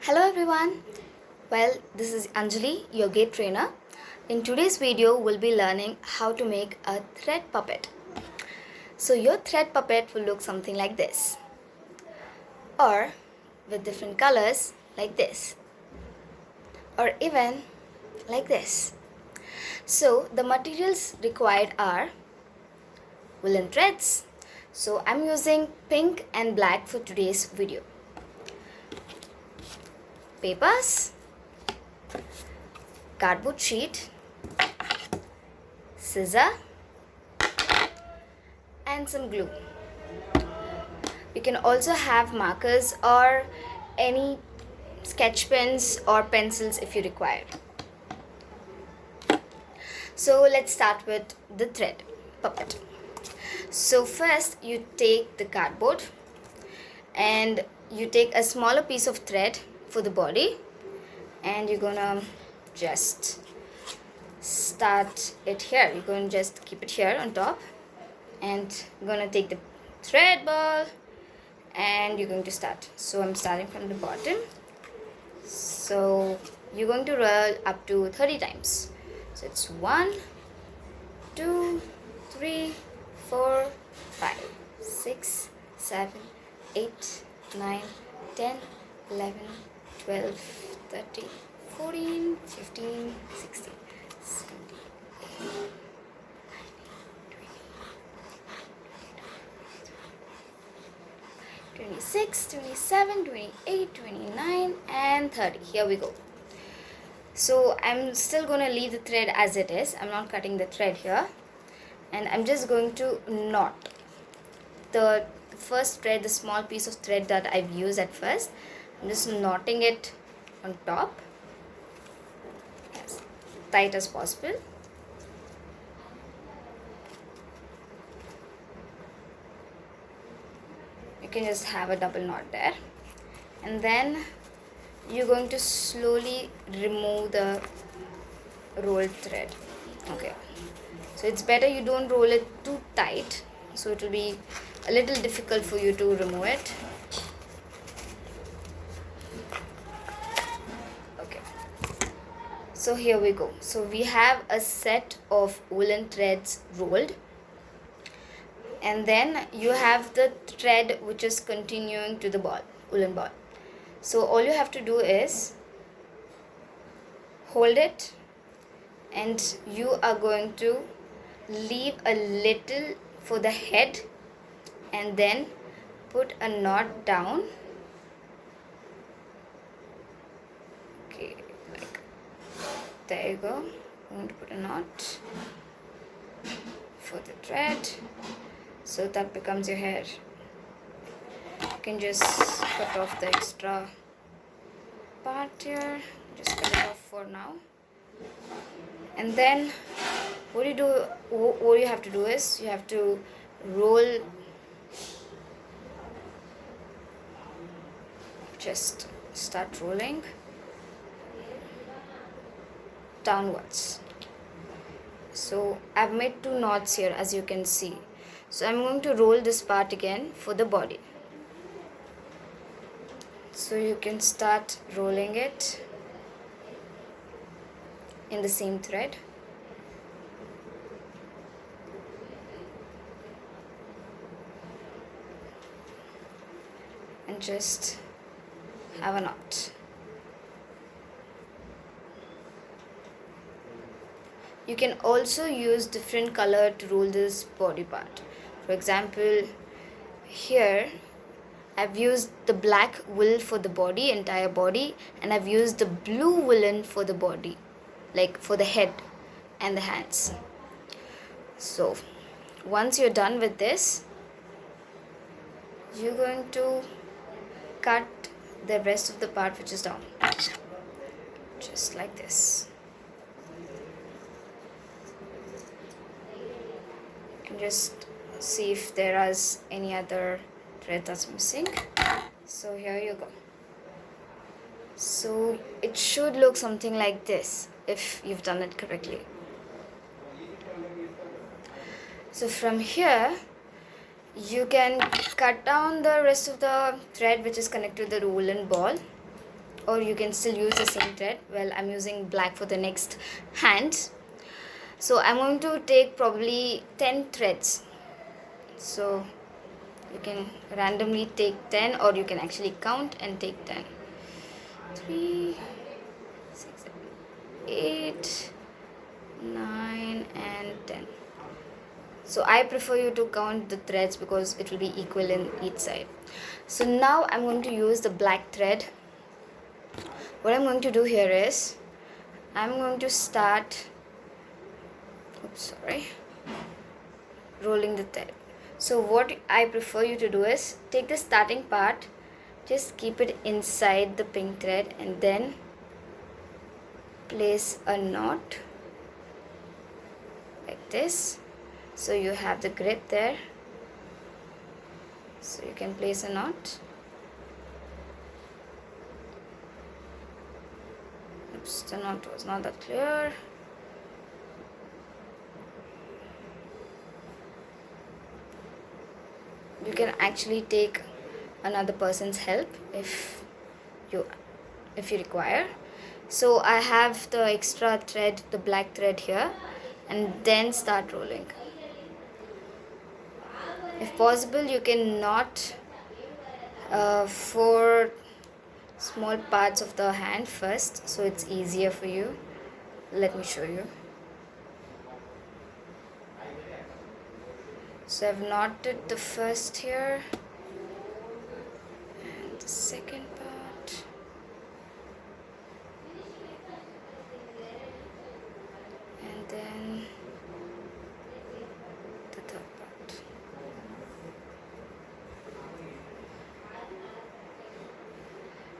Hello everyone. Well, this is Anjali, your GAIT trainer. In today's video, we'll be learning how to make a thread puppet. So your thread puppet will look something like this, or with different colors like this, or even like this. So the materials required are woolen threads. So I'm using pink and black for today's video. Papers, cardboard sheet, scissor, and some glue. You can also have markers or any sketch pens or pencils if you require. So let's start with the thread puppet. So first you take the cardboard and you take a smaller piece of thread for the body, and you're gonna just start it here. You're going to just keep it here on top, and you're gonna take the thread ball and you're going to start. So I'm starting from the bottom. So you're going to roll up to 30 times. So it's 1, 2, 3, 4, 5, 6, 7, 8, 9, 10, 11, 12, 13, 14, 15, 16, 17, 18, 19, 20, 26, 27, 28, 29, and 30. Here we go. So I'm still going to leave the thread as it is. I'm not cutting the thread here. And I'm just going to knot the first thread, the small piece of thread that I've used at first. I'm just knotting it on top as tight as possible. You can just have a double knot there, and then you're going to slowly remove the rolled thread. Okay, so it's better you don't roll it too tight, so it will be a little difficult for you to remove it. Okay, so here we go. So we have a set of woolen threads rolled, and then you have the thread which is continuing to the ball, woolen ball. So all you have to do is hold it, and you are going to leave a little for the head and then put a knot down. Okay, like there you go. I'm going to put a knot for the thread, so that becomes your hair. You can just cut off the extra part here, just cut it off for now. And then what you have to do is you have to roll, just start rolling downwards. So I've made 2 knots here, as you can see. So I'm going to roll this part again for the body. So you can start rolling it in the same thread. And just have a knot. You can also use different color to roll this body part. For example, here I've used the black wool for the body, entire body, and I've used the blue woolen for the body, like for the head and the hands. So once you're done with this, you're going to cut the rest of the part which is down, just like this. You can just see if there is any other thread that's missing. So here you go. So it should look something like this if you've done it correctly. So from here you can cut down the rest of the thread which is connected to the woolen ball, or you can still use the same thread. Well, I'm using black for the next hand, so I'm going to take probably 10 threads. So you can randomly take 10, or you can actually count and take 10. 3, 6, 8, 9 and 10. So I prefer you to count the threads because it will be equal in each side. So now I'm going to use the black thread. What I'm going to do here is I'm going to start rolling the thread. So what I prefer you to do is take the starting part, just keep it inside the pink thread, and then place a knot like this. So you have the grip there, so you can place a knot. Oops, the knot was not that clear. You can actually take another person's help if you require. So I have the extra thread, the black thread here, and then start rolling. If possible, you can knot 4 small parts of the hand first, so it's easier for you. Let me show you. So I've knotted the first here and the second part, and then the third part.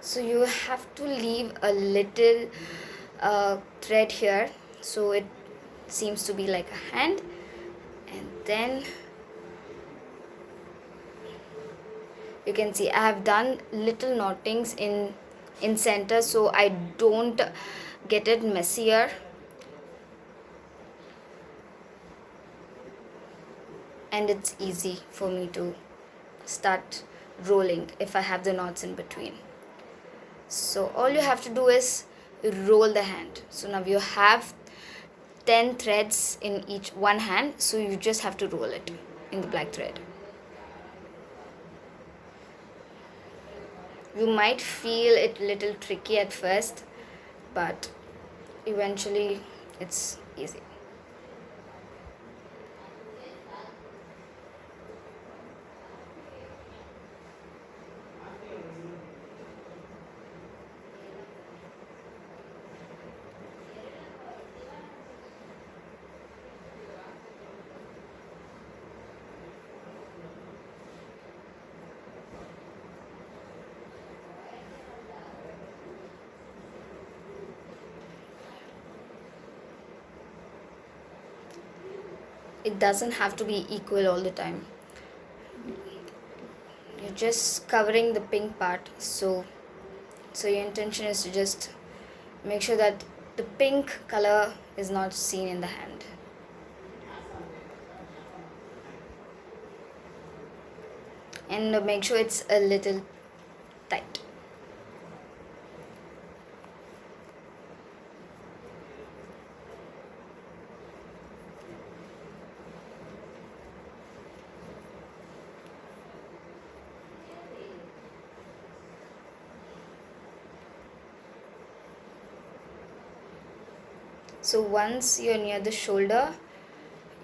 So you have to leave a little thread here, so it seems to be like a hand, and then you can see I have done little knottings in center, so I don't get it messier. And it's easy for me to start rolling if I have the knots in between. So all you have to do is roll the hand. So now you have 10 threads in each one hand, so you just have to roll it in the black thread. You might feel it a little tricky at first, but eventually it's easy. It doesn't have to be equal all the time. You're just covering the pink part, so your intention is to just make sure that the pink color is not seen in the hand. And make sure it's a little tight. So once you're near the shoulder,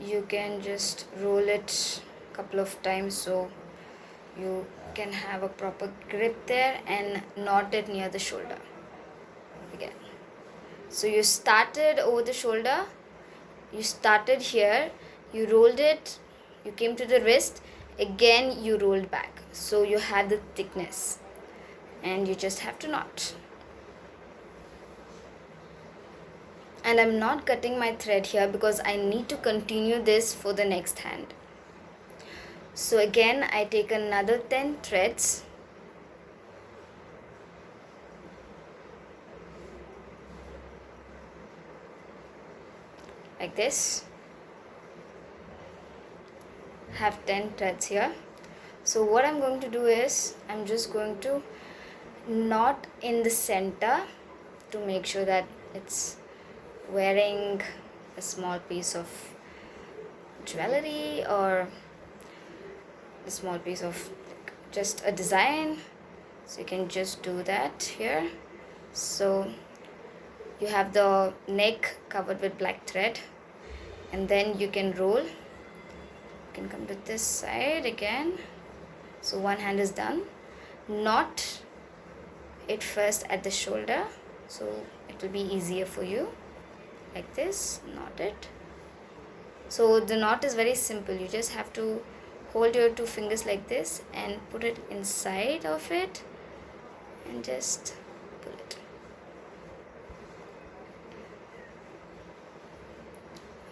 you can just roll it a couple of times so you can have a proper grip there, and knot it near the shoulder again. So you started over the shoulder, you started here, you rolled it, you came to the wrist, again you rolled back, so you have the thickness, and you just have to knot. And I'm not cutting my thread here because I need to continue this for the next hand. So again I take another 10 threads, like this. Have 10 threads here. So what I'm going to do is I'm just going to knot in the center to make sure that it's wearing a small piece of jewelry or a small piece of just a design. So you can just do that here. So you have the neck covered with black thread, and then you can roll. You can come to this side again. So one hand is done. Knot it first at the shoulder, so it will be easier for you. Like this, knot it. So the knot is very simple. You just have to hold your two fingers like this and put it inside of it and just pull it.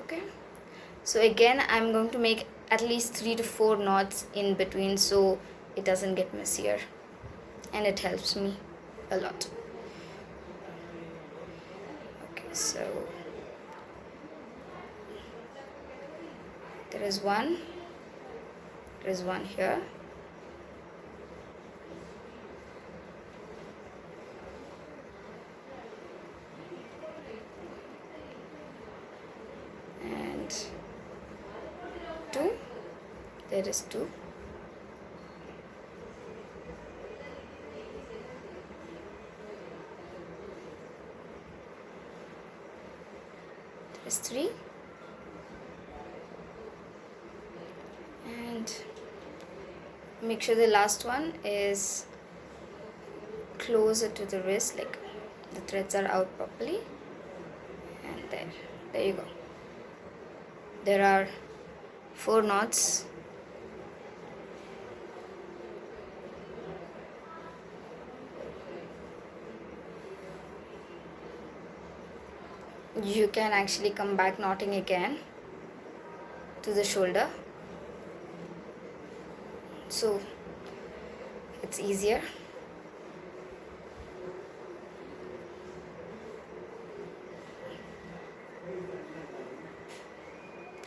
Okay, so again I'm going to make at least 3 to 4 knots in between so it doesn't get messier, and it helps me a lot. Okay, so there is one here, and two, there is two, there is three, and make sure the last one is closer to the wrist, like the threads are out properly, and there you go. There are 4 knots. You can actually come back knotting again to the shoulder, so it's easier.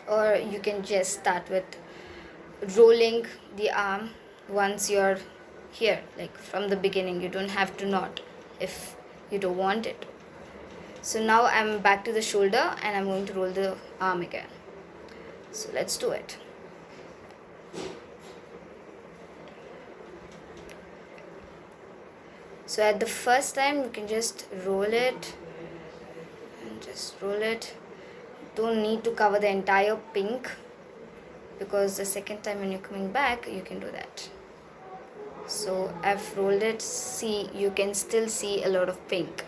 Or you can just start with rolling the arm once you're here, like from the beginning. You don't have to knot if you don't want it. So now I'm back to the shoulder and I'm going to roll the arm again. So let's do it. So at the first time you can just roll it and just roll it. Don't need to cover the entire pink, because the second time when you're coming back you can do that. So I've rolled it. See, you can still see a lot of pink,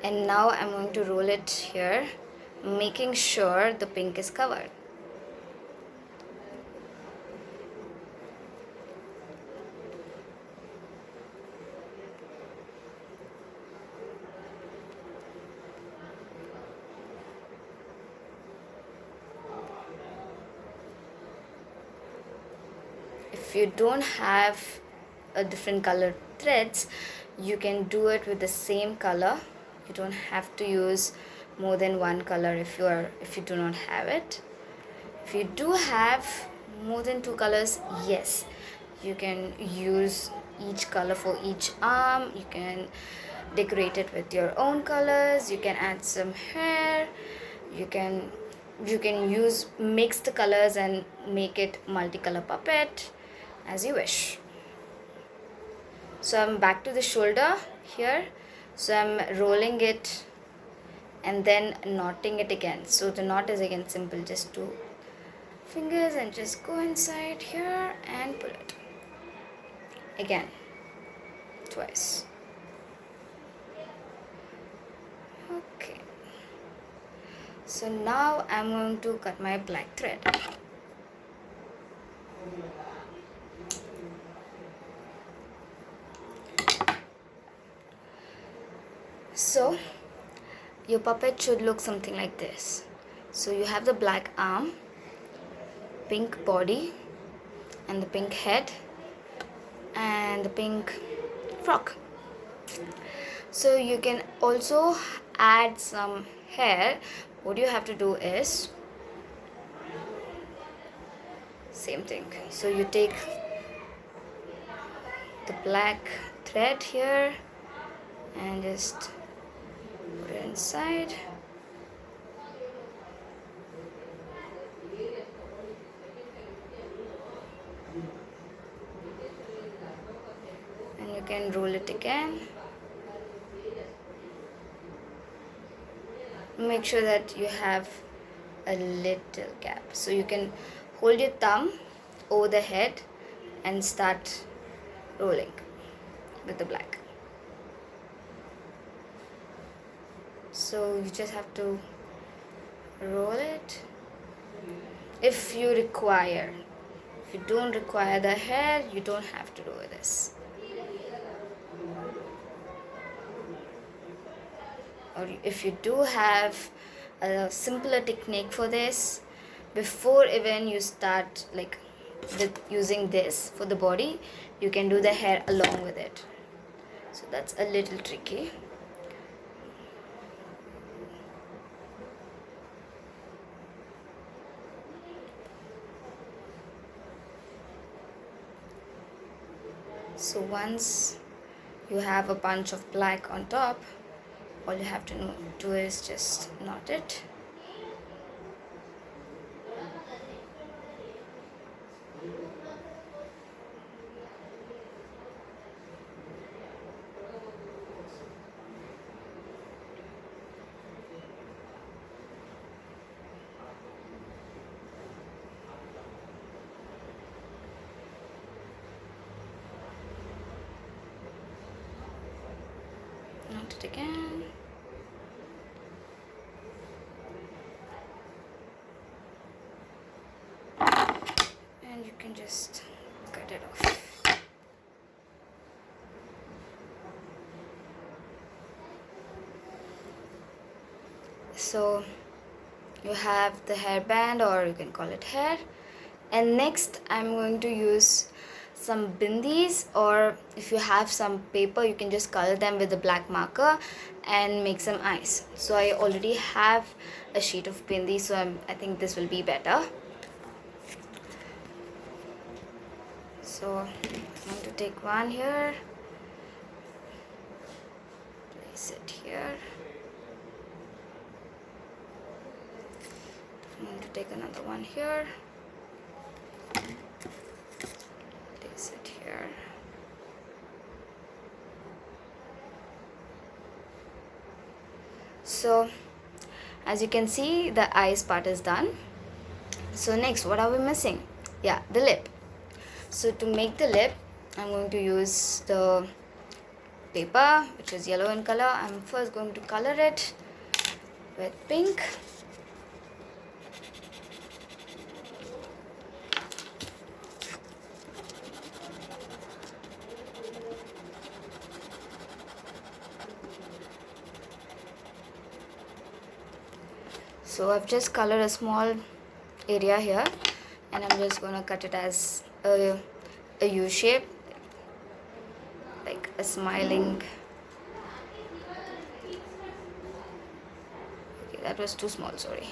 and now I'm going to roll it here, making sure the pink is covered. If you don't have a different colored threads, you can do it with the same color. You don't have to use more than one color if you do not have it. If you do have more than 2 colors, yes, you can use each color for each arm. You can decorate it with your own colors. You can add some hair. You can mix the colors and make it multicolor puppet as you wish. So I'm back to the shoulder here. So I'm rolling it and then knotting it again. So the knot is again simple, just 2 fingers and just go inside here and pull it again twice. Okay, so now I'm going to cut my black thread. So your puppet should look something like this. So you have the black arm, pink body, and the pink head, and the pink frock. So you can also add some hair. What you have to do is same thing. So you take the black thread here and just put it inside. And you can roll it again. Make sure that you have a little gap, so you can hold your thumb over the head and start rolling with the black. So you just have to roll it if you require. If you don't require the hair, you don't have to do this. Or if you do have a simpler technique for this, before even you start like with using this for the body, you can do the hair along with it. So that's a little tricky. So once you have a bunch of black on top, all you have to do is just knot it. Knot it again. And you can just cut it off. So you have the hairband, or you can call it hair. And next I'm going to use some bindis, or if you have some paper, you can just color them with a black marker and make some eyes. So I already have a sheet of bindi, so I think this will be better. So I'm going to take one here, place it here. I'm going to take another one here, place it here. So as you can see, the eyes part is done. So next, what are we missing? Yeah, the lip. So to make the lip, I'm going to use the paper, which is yellow in color. I'm first going to color it with pink. So I've just colored a small area here, and I'm just gonna cut it as a U shape, like a smiling. Okay, that was too small, sorry.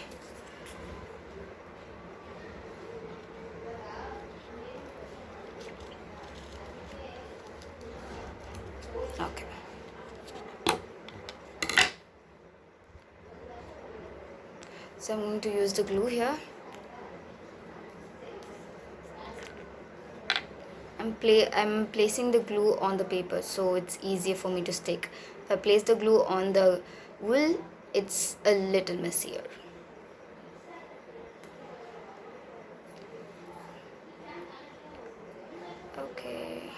Okay. So I'm going to use the glue here. I'm placing the glue on the paper, so it's easier for me to stick. If I place the glue on the wool, it's a little messier. Okay.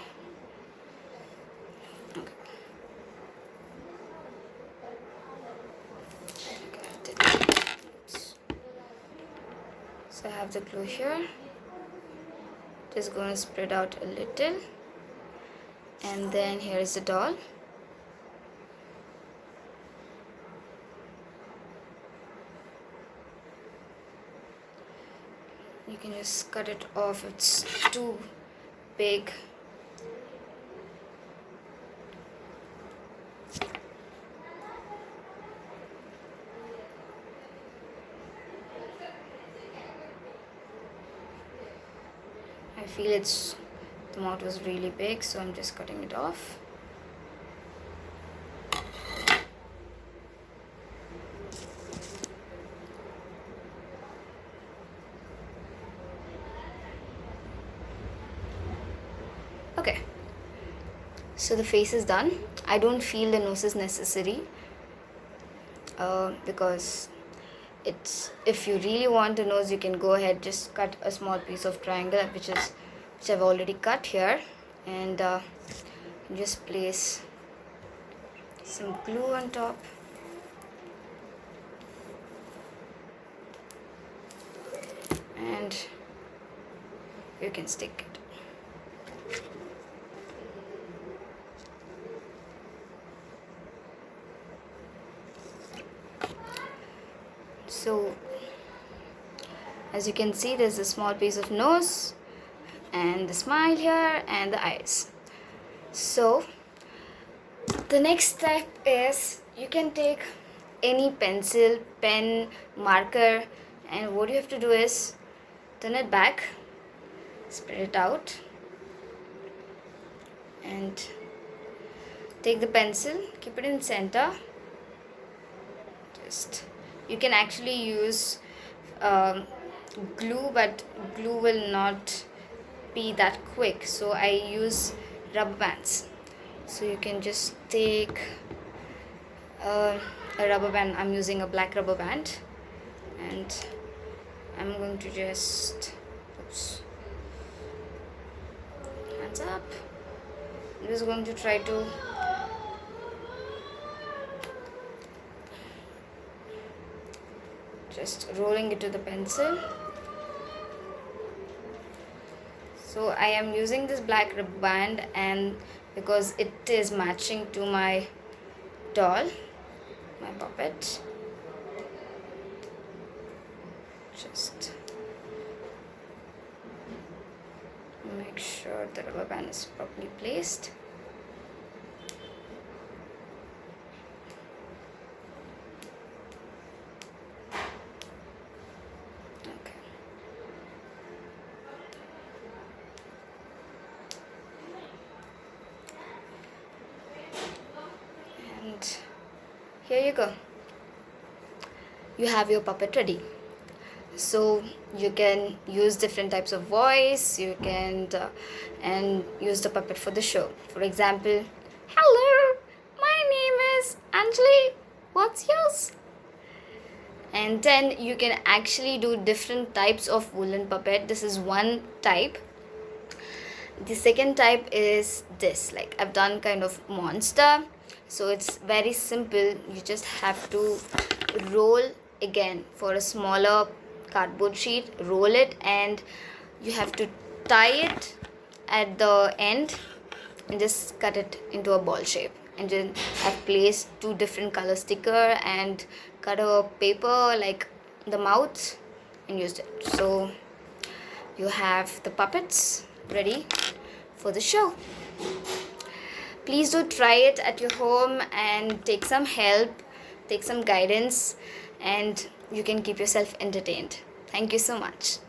So I have the glue here. Just going to spread out a little, and then here is the doll. You can just cut it off, it's too big. I feel the mouth was really big, so I'm just cutting it off. So the face is done. I don't feel the nose is necessary because it's, if you really want the nose, you can go ahead, just cut a small piece of triangle, which I've already cut here, and just place some glue on top. And you can stick it. So as you can see, there's a small piece of nose and the smile here and the eyes. So the next step is, you can take any pencil, pen, marker, and what you have to do is turn it back, spread it out, and take the pencil, keep it in center. You can actually use glue, but glue will not be that quick, so I use rubber bands. So you can just take a rubber band. I'm using a black rubber band, and I'm going to just, hands up, I'm just going to try to just rolling it to the pencil. So I am using this black rubber band, and because it is matching to my doll, my puppet, just make sure the rubber band is properly placed. And here you go. You have your puppet ready. So you can use different types of voice. You can and use the puppet for the show. For example, hello, my name is Anjali. What's yours? And then you can actually do different types of woolen puppet. This is one type. The second type is this, like I've done kind of monster. So it's very simple. You just have to roll, again, for a smaller cardboard sheet, roll it, and you have to tie it at the end and just cut it into a ball shape. And then I've placed 2 different color sticker and cut a paper like the mouth and used it. So you have the puppets ready for the show. Please do try it at your home and take some help, take some guidance, and you can keep yourself entertained. Thank you so much.